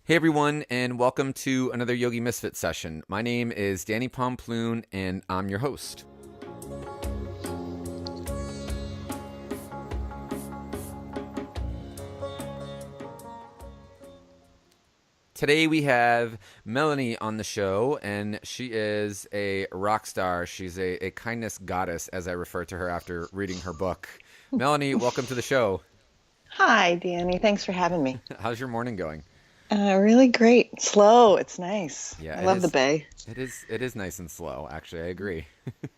Hey everyone, and welcome to another Yogi Misfit session. My name is Danny Pomploon, and I'm your host. Today we have Melanie on the show, and she is a rock star. She's a kindness goddess, as I refer to her after reading her book. Melanie, welcome to the show. Hi, Danny. Thanks for having me. How's your morning going? Really great. Slow. It's nice. Yeah, I it love the is. Bay. It is nice and slow. Actually, I agree.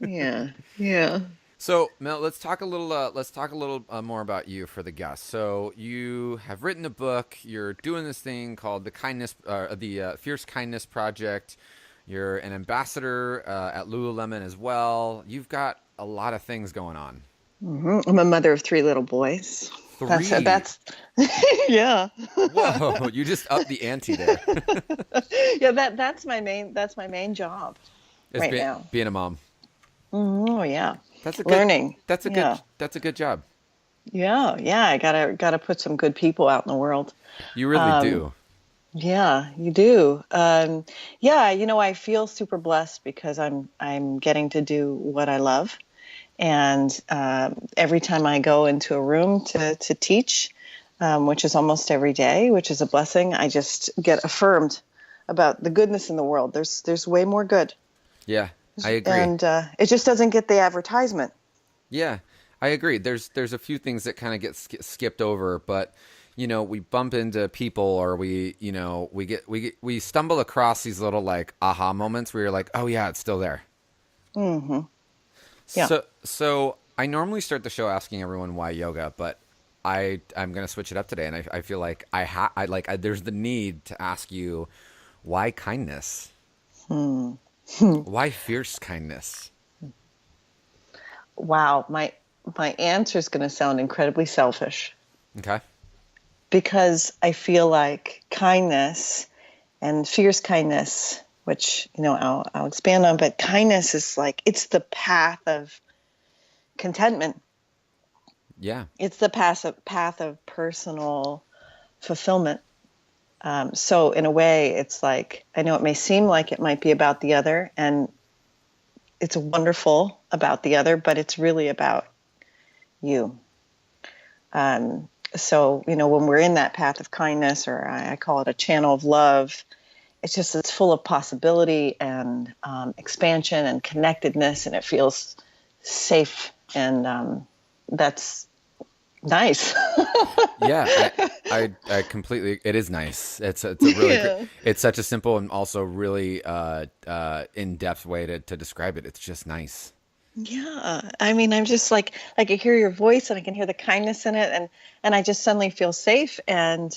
Yeah. Yeah. So, Mel, let's talk a little. More about you for the guests. So, you have written a book. You're doing this thing called the Fierce Kindness Project. You're an ambassador at Lululemon as well. You've got a lot of things going on. I'm a mother of three little boys. Three. That's yeah. Whoa! You just upped the ante there. Yeah, that's my main job It's right now. being a mom. Oh yeah. That's a good. Learning. That's a good. Yeah. That's a good job. Yeah, yeah. I gotta put some good people out in the world. You really Um, do. yeah, you do. Yeah, I feel super blessed because I'm getting to do what I love. And every time I go into a room to teach, which is almost every day, which is a blessing, I just get affirmed about the goodness in the world. There's way more good, Yeah, I agree. and it just doesn't get the advertisement. Yeah, I agree. There's a few things that kind of get skipped over, but we bump into people, or we stumble across these little like aha moments where you're like, oh yeah, it's still there. Hmm. Yeah. So I normally start the show asking everyone why yoga, but I'm gonna switch it up today, and I feel like there's the need to ask you why kindness, Hmm. why fierce kindness. Wow. My answer is going to sound incredibly selfish Okay. because I feel like kindness and fierce kindness, which I'll expand on, but kindness is like it's the path of contentment. Yeah. It's the path of personal fulfillment. So in a way, it's like I know it may seem like it might be about the other, and it's wonderful about the other, but it's really about you. So when we're in that path of kindness, or I call it a channel of love, it's full of possibility and expansion and connectedness, and it feels safe, and that's nice. Yeah, I completely. It is nice. It's a really great. Yeah. It's such a simple and also really in depth way to describe it. It's just nice. Yeah. I mean, I'm just like I can hear your voice and I can hear the kindness in it, and I just suddenly feel safe, and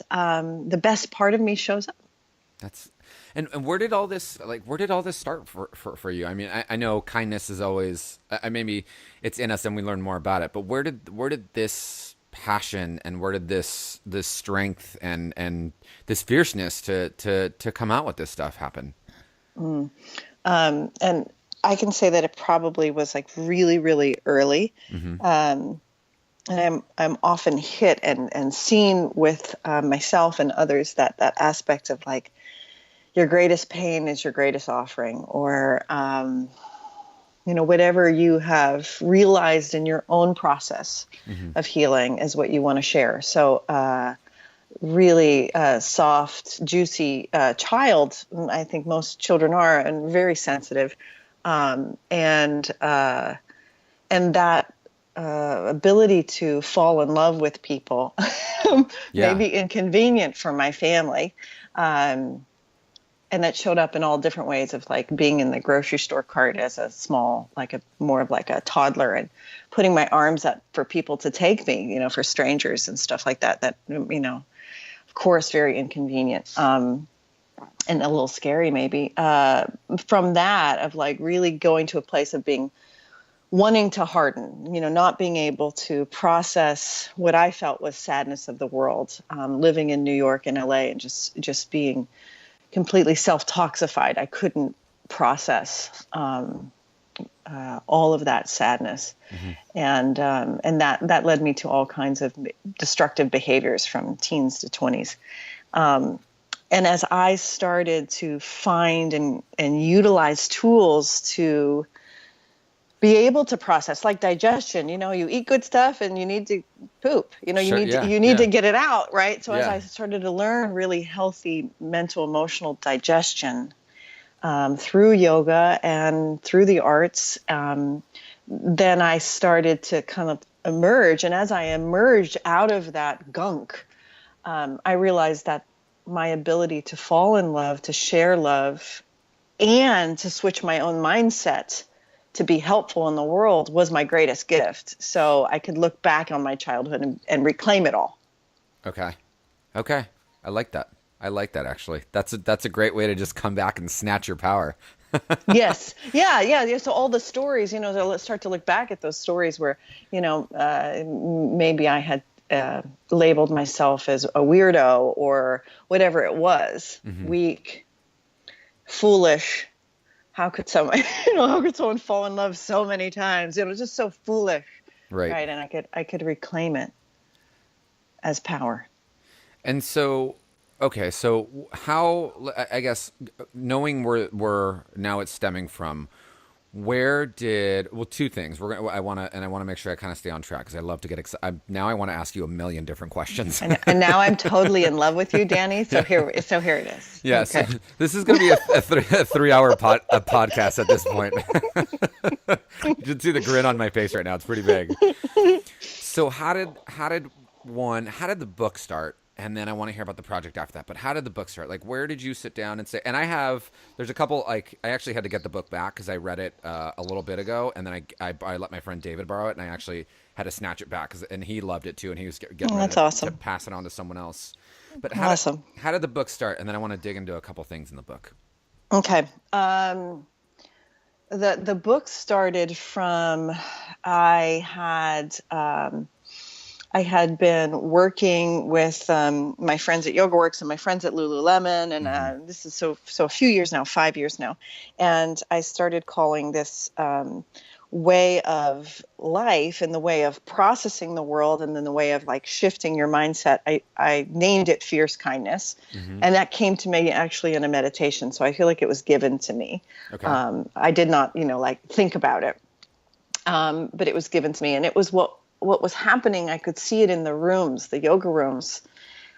the best part of me shows up. That's and where did all this start for you? I mean, I know kindness is always maybe it's in us and we learn more about it, but where did this passion and where did this strength and this fierceness to come out with this stuff happen? And I can say that it probably was like really, really early. Hmm. Um, and I'm often hit and seen with myself and others that aspect of like your greatest pain is your greatest offering, or whatever you have realized in your own process Hmm. of healing is what you want to share. So really soft, juicy child. I think most children are, and very sensitive, and that ability to fall in love with people may Yeah. be inconvenient for my family. Um, and that showed up in all different ways of like being in the grocery store cart as a small, like a more of like a toddler, and putting my arms up for people to take me, for strangers and stuff like that. That, of course, very inconvenient. And a little scary maybe. From that of like really going to a place of being wanting to harden, not being able to process what I felt was sadness of the world, living in New York and LA, and just being completely self-toxified. I couldn't process all of that sadness, Hmm. and that led me to all kinds of destructive behaviors from teens to 20s. And as I started to find and utilize tools to be able to process, like digestion, you eat good stuff and you need to poop, Sure. Yeah. you need Yeah. to get it out, right? So as Yeah. I started to learn really healthy mental, emotional digestion through yoga and through the arts, then I started to kind of emerge. And as I emerged out of that gunk, I realized that my ability to fall in love, to share love, and to switch my own mindset to be helpful in the world was my greatest gift. So I could look back on my childhood and reclaim it all. Okay. Okay. I like that. I like that actually. That's a great way to just come back and snatch your power. Yes. Yeah. Yeah. Yeah. So all the stories, let's start to look back at those stories where, maybe I had labeled myself as a weirdo or whatever it was, weak, foolish. How could someone, how could someone fall in love so many times? Just so foolish. Right. Right. And I could reclaim it as power. And so, okay, so how, I guess, knowing where now it's stemming from, where did, well, two things. I want to make sure I kind of stay on track because I love to get excited. Now I want to ask you a million different questions. And now I'm totally in love with you, Danny. So here it is. Yeah, Okay. so this is going to be a 3 hour podcast at this point. You should see the grin on my face right now. It's pretty big. So how did the book start? And then I want to hear about the project after that. But how did the book start? Like, where did you sit down and say? And there's a couple. Like, I actually had to get the book back because I read it a little bit ago, and then I let my friend David borrow it, and I actually had to snatch it back and he loved it too, and he was getting ready That's to awesome. pass it on to someone else. But Awesome. how did the book start? And then I want to dig into a couple things in the book. Okay. The book started from I had been working with my friends at YogaWorks and my friends at Lululemon, and this is so a few years now, 5 years now, and I started calling this way of life and the way of processing the world and then the way of like shifting your mindset. I named it Fierce Kindness, and that came to me actually in a meditation. So I feel like it was given to me. Okay. I did not, think about it, but it was given to me, and it was what was happening. I could see it in the rooms, the yoga rooms.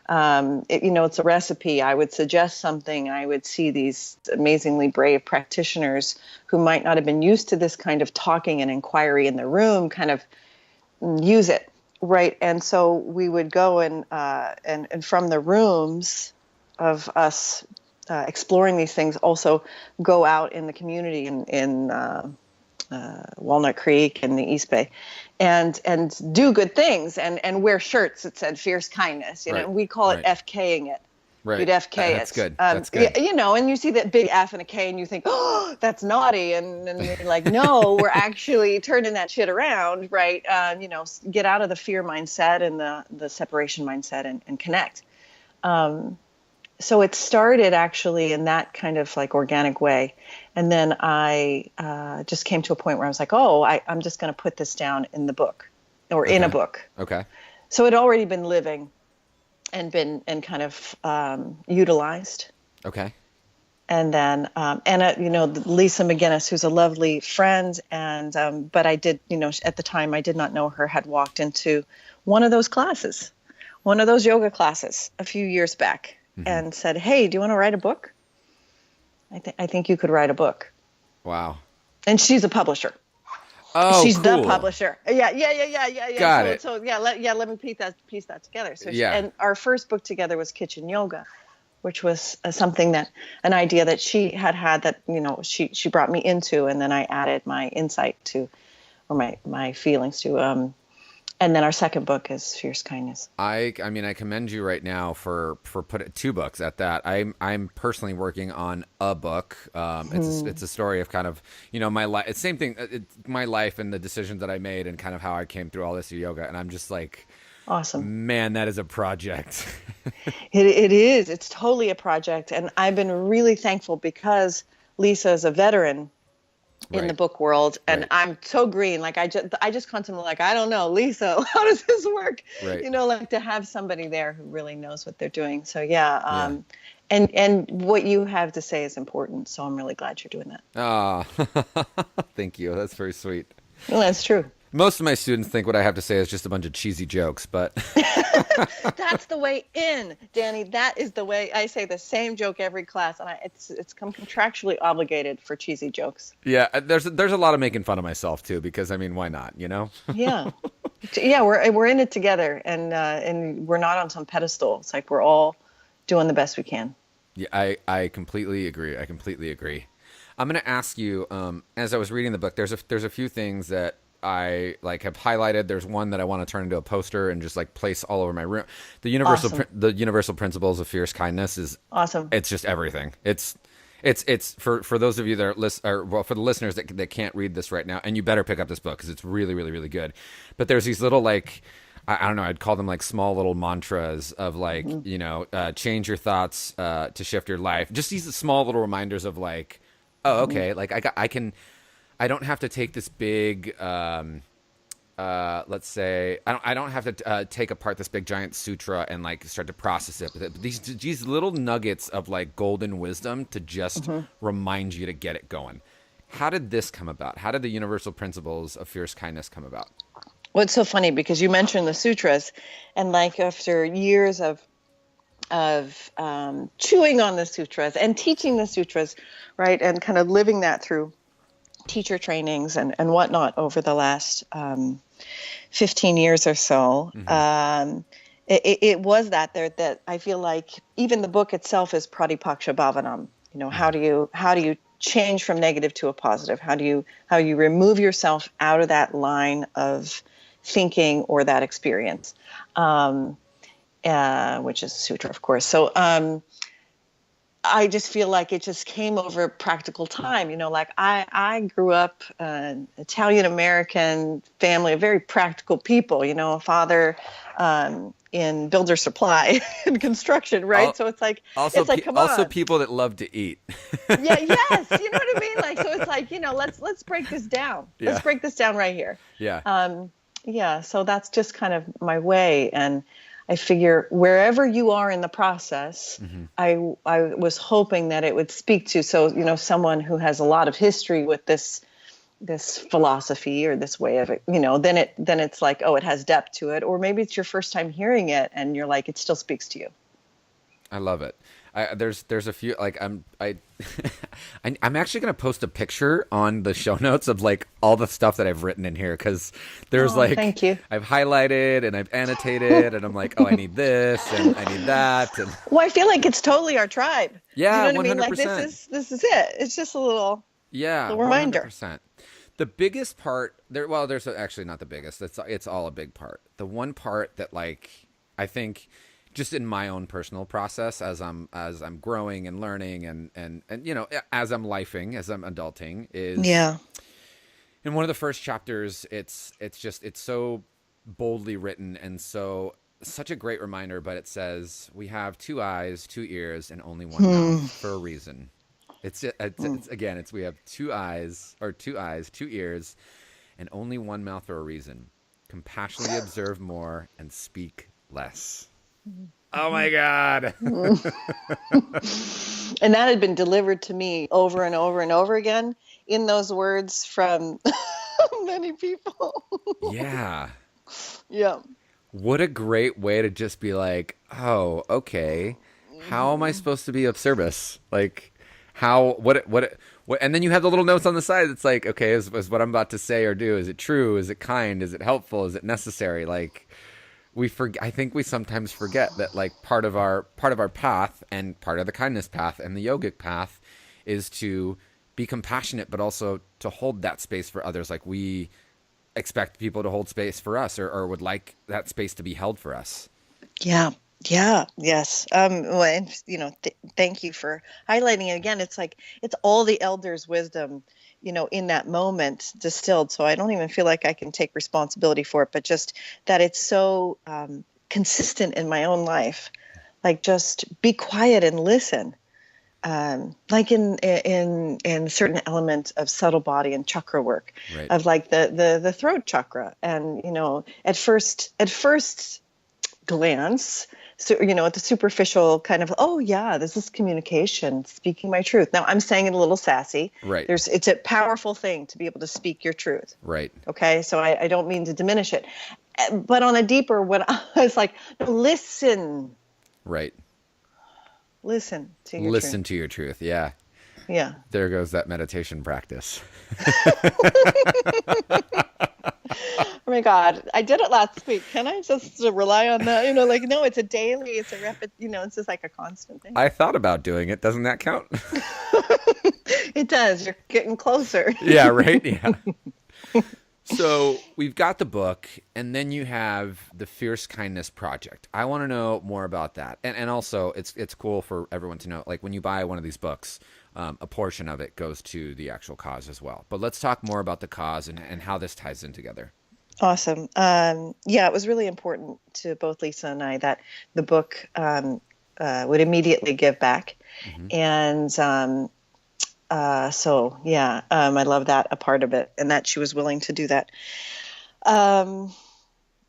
It's a recipe. I would suggest something. I would see these amazingly brave practitioners who might not have been used to this kind of talking and inquiry in the room kind of use it, right? And so we would go and from the rooms of us exploring these things, also go out in the community in Walnut Creek and the East Bay, and do good things and wear shirts that said Fierce Kindness. Right. We call it FKing it. Right. You'd FK it. That's good. That's good. And you see that big F and a K and you think, oh, that's naughty. And you're like, no, we're actually turning that shit around, right? Get out of the fear mindset and the separation mindset and connect. So it started actually in that kind of like organic way. And then I just came to a point where I was like, I'm just going to put this down in the book or in a book. Okay. So it had already been living and been kind of utilized. Okay. And then Lisa McGinnis, who's a lovely friend, and but I did, at the time I did not know her, had walked into one of those yoga classes a few years back. And said, hey, do you want to write a book? I think you could write a book. Wow. And she's a publisher. Oh, she's cool. the publisher. Yeah. Got it. So let me piece that together. So yeah. And our first book together was Kitchen Yoga, which was an idea that she had that, she brought me into, and then I added my insight to, or my feelings to, and then our second book is Fierce Kindness. I mean, I commend you right now for putting 2 books at that. I'm personally working on a book. It's a story of kind of, my life. It's same thing. It's my life and the decisions that I made and kind of how I came through all this yoga. And I'm just like, awesome, man, that is a project. It is. It's totally a project. And I've been really thankful because Lisa is a veteran in the book world, and I'm so green. Like I just constantly like, I don't know, Lisa, how does this work? Right. Like to have somebody there who really knows what they're doing. So yeah. And what you have to say is important. So I'm really glad you're doing that. Ah, thank you. That's very sweet. Well, that's true. Most of my students think what I have to say is just a bunch of cheesy jokes, but That's the way in, Danny. That is the way. I say the same joke every class, and it's come contractually obligated for cheesy jokes. yeah, there's a lot of making fun of myself too, because I mean, why not? You know? Yeah, yeah. We're in it together, and we're not on some pedestal. It's like we're all doing the best we can. Yeah, I completely agree. I completely agree. I'm gonna ask you, as I was reading the book, there's a few things that I like have highlighted. There's one that I want to turn into a poster and just like place all over my room. Awesome, The universal principles of fierce kindness is awesome. it's just everything. It's for those of you that are for the listeners that can't read this right now, and you better pick up this book because it's really really really good. But there's these little like I don't know, I'd call them like small little mantras of like, change your thoughts to shift your life. Just these small little reminders of like, oh, okay, like I don't have to take this big, let's say, I don't have to take apart this big giant sutra and like start to process it. But these little nuggets of like golden wisdom to just remind you to get it going. How did this come about? How did the universal principles of fierce kindness come about? Well, it's so funny because you mentioned the sutras, and like after years of chewing on the sutras and teaching the sutras, right, and kind of living that through teacher trainings and whatnot over the last 15 years or so. It was that I feel like even the book itself is pratipaksha bhavanam. How do you change from negative to a positive? How you remove yourself out of that line of thinking or that experience, which is a sutra, of course. So I just feel like it just came over practical time. Like I grew up an Italian-American family of very practical people, a father in builder supply and construction, right? So it's like, come also on. people that love to eat. Yeah, yes. You know what I mean? Like, so it's like, let's break this down. Yeah. Let's break this down right here. Yeah. Yeah, so that's just kind of my way. And I figure wherever you are in the process, I was hoping that it would speak to, someone who has a lot of history with this philosophy or this way of it, then it's like, oh, it has depth to it. Or maybe it's your first time hearing it and you're like, it still speaks to you. I love it. There's a few like I'm actually gonna post a picture on the show notes of like all the stuff that I've written in here because there's thank you. I've highlighted and I've annotated and I'm like, oh, I need this and I need that. And well, I feel like it's totally our tribe. Yeah, you know what 100%. I mean? Like this is it. It's just a little reminder. 100%. The biggest part there. Well, there's actually not the biggest. It's all a big part. The one part that like I think. Just in my own personal process as I'm growing and learning and as I'm lifing, as I'm adulting is in one of the first chapters it's so boldly written and such a great reminder, but it says we have 2 eyes, 2 ears, and only 1 mouth for a reason. It's we have 2 eyes, 2 ears, and only 1 mouth for a reason. Compassionately observe more and speak less. Oh my God. And that had been delivered to me over and over and over again in those words from many people. Yeah. Yeah. What a great way to just be like, oh, okay. How am I supposed to be of service? Like what, and then you have the little notes on the side. It's like, okay, is what I'm about to say or do, is it true? Is it kind? Is it helpful? Is it necessary? Like, I think we sometimes forget that like part of our path and part of the kindness path and the yogic path is to be compassionate, but also to hold that space for others. Like we expect people to hold space for us or would like that space to be held for us. Yeah. Yeah. Yes. Well, and, thank you for highlighting it again. It's like, it's all the elders' wisdom, in that moment distilled. So I don't even feel like I can take responsibility for it, but just that it's so consistent in my own life. Like just be quiet and listen. Like in certain elements of subtle body and chakra work, right. Of like the throat chakra. And, at first glance, so, the superficial kind of, oh yeah, this is communication, speaking my truth. Now I'm saying it a little sassy. Right. It's a powerful thing to be able to speak your truth. Right. Okay. So I don't mean to diminish it, but on a deeper, when I was like, no, Right. listen to your truth. Listen to your truth. Yeah. Yeah. There goes that meditation practice. Oh my God, I did it last week. Can I just rely on that? Like, no, it's a daily, it's a it's just like a constant thing. I thought about doing it. Doesn't that count? It does. You're getting closer. Yeah, right? Yeah. So we've got the book, and then you have the Fierce Kindness Project. I want to know more about that. And also, it's cool for everyone to know, like when you buy one of these books, a portion of it goes to the actual cause as well. But let's talk more about the cause and how this ties in together. Awesome. Yeah, it was really important to both Lisa and I that the book would immediately give back. Mm-hmm. And so, yeah, I love that, a part of it, and that she was willing to do that.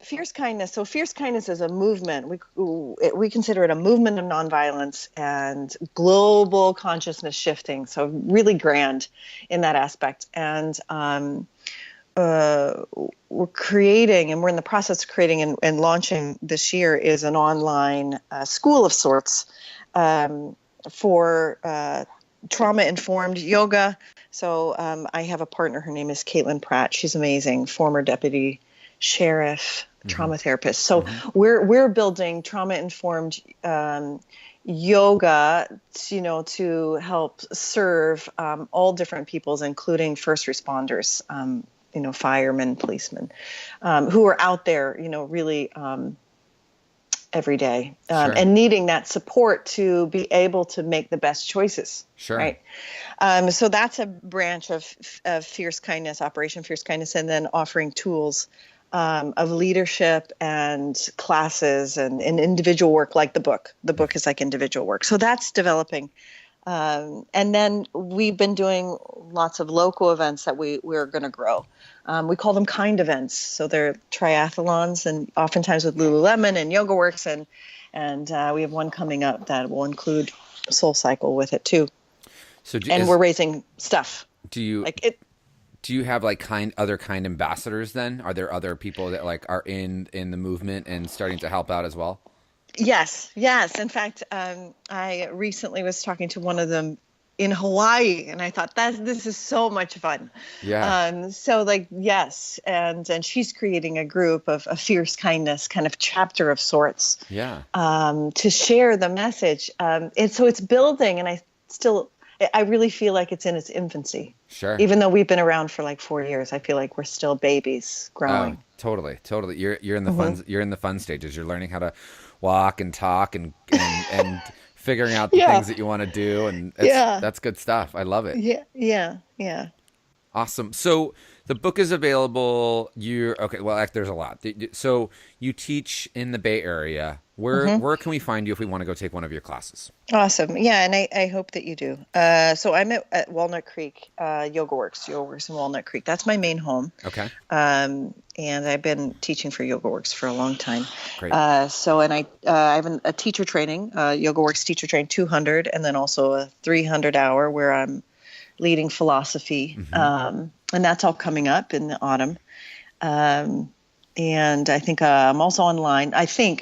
Fierce kindness. So fierce kindness is a movement. We consider it a movement of nonviolence and global consciousness shifting. So really grand in that aspect. And we're creating, and we're in the process of creating and launching this year, is an online school of sorts for trauma-informed yoga. So I have a partner. Her name is Caitlin Pratt. She's amazing, former deputy sheriff, trauma therapist. So we're building trauma-informed yoga, to help serve all different peoples, including first responders, firemen, policemen, who are out there, really every day, Sure. and needing that support to be able to make the best choices. Sure. Right. So that's a branch of Fierce Kindness, Operation Fierce Kindness, and then offering tools of leadership and classes and individual work, like the book. The book is like individual work. So that's developing. And then we've been doing lots of local events that we're going to grow. We call them kind events. So they're triathlons, and oftentimes with Lululemon and YogaWorks, and we have one coming up that will include Soul Cycle with it too. So we're raising stuff. Do you have like other kind ambassadors then? Are there other people that like are in the movement and starting to help out as well? Yes. In fact, I recently was talking to one of them in Hawaii, and I thought this is so much fun. Yeah. So like, yes. And she's creating a group of a fierce kindness kind of chapter of sorts. Yeah. To share the message. It's building, and I really feel like it's in its infancy. Sure. Even though we've been around for like 4 years, I feel like we're still babies growing. Oh, totally. You're in the fun. You're in the fun stages. You're learning how to walk and talk and figuring out the things that you want to do, and that's good stuff. I love it. Yeah. Awesome. So the book is available. There's a lot. So you teach in the Bay Area. Where can we find you if we want to go take one of your classes? Awesome. Yeah, and I hope that you do. So I'm at Walnut Creek, YogaWorks in Walnut Creek. That's my main home. Okay. And I've been teaching for YogaWorks for a long time. Great. I have a teacher training, YogaWorks Teacher Train 200, and then also a 300 hour where I'm leading philosophy. And that's all coming up in the autumn. And I think I'm also online,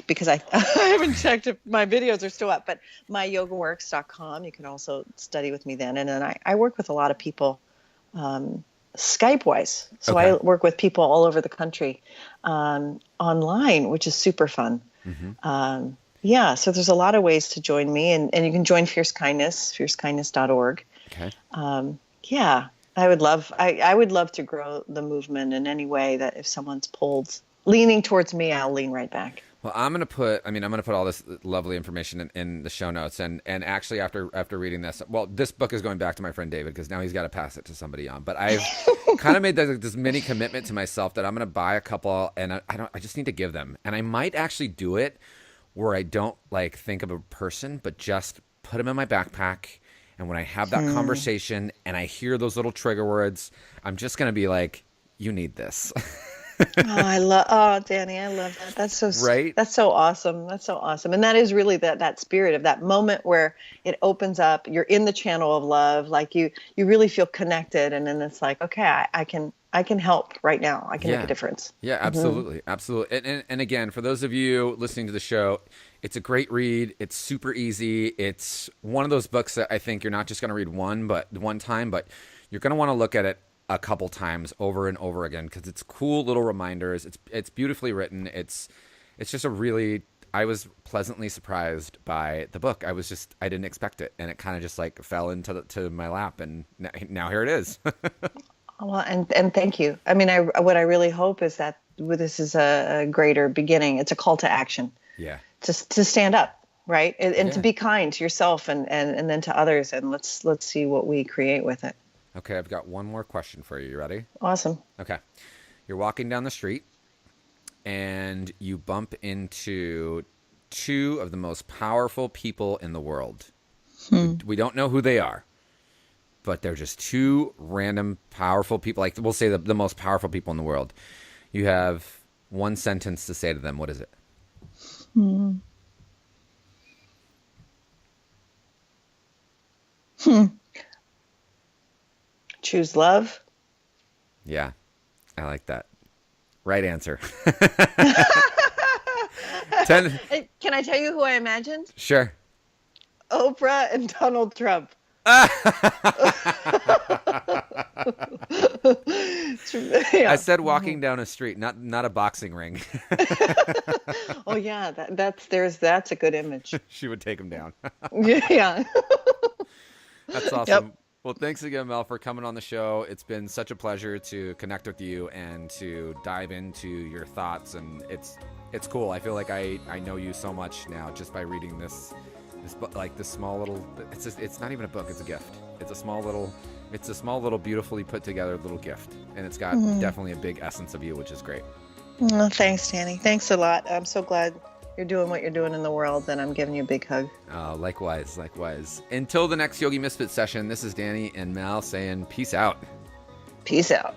because I haven't checked if my videos are still up, but myyogaworks.com. You can also study with me then. And then I work with a lot of people Skype-wise. So Okay. I work with people all over the country online, which is super fun. So there's a lot of ways to join me. And you can join Fierce Kindness, fiercekindness.org. Okay. I would love to grow the movement in any way that if someone's leaning towards me, I'll lean right back. Well, I'm gonna put all this lovely information in the show notes, and actually after reading this, this book is going back to my friend David because now he's got to pass it to somebody on. But I've kind of made this mini commitment to myself that I'm gonna buy a couple, and I just need to give them, and I might actually do it where I don't like think of a person, but just put them in my backpack. And when I have that conversation and I hear those little trigger words, I'm just going to be like, you need this. Danny, I love that. Right? That's so awesome. That's so awesome. And that is really that spirit of that moment where it opens up, you're in the channel of love, like you really feel connected. And then it's like, okay, I can help right now. I can make a Yeah. difference. Yeah, Hmm. absolutely. Absolutely. And again, for those of you listening to the show, it's a great read. It's super easy. It's one of those books that I think you're not just going to read one time, but you're going to want to look at it a couple times over and over again because it's cool little reminders. It's beautifully written. It's just a really I was pleasantly surprised by the book. I didn't expect it, and it kind of just like fell into to my lap, and now here it is. Well, and thank you. I mean, what I really hope is that this is a greater beginning. It's a call to action, Yeah. to stand up, right, and to Yeah. be kind to yourself and then to others, and let's see what we create with it. Okay, I've got one more question for you. You ready? Awesome. Okay. You're walking down the street and you bump into two of the most powerful people in the world. We don't know who they are, but they're just two random powerful people. Like we'll say the most powerful people in the world. You have one sentence to say to them. What is it? Hmm. Hmm. Choose love. Yeah, I like that. Right answer. Ten. Hey, can I tell you who I imagined? Sure. Oprah and Donald Trump. I Yeah. said walking down a street, not a boxing ring. Oh yeah, that's a good image. She would take him down. Yeah. Yeah. That's Yep. awesome. Well, thanks again, Mel, for coming on the show. It's been such a pleasure to connect with you and to dive into your thoughts. And it's cool. I feel like I know you so much now just by reading this small little. It's not even a book. It's a gift. It's a small little beautifully put together little gift, and it's got Mhm. definitely a big essence of you, which is great. Oh, thanks, Danny. Thanks a lot. I'm so glad you're doing what you're doing in the world, and I'm giving you a big hug. Likewise, likewise. Until the next Yogi Misfit session, this is Danny and Mel saying peace out. Peace out.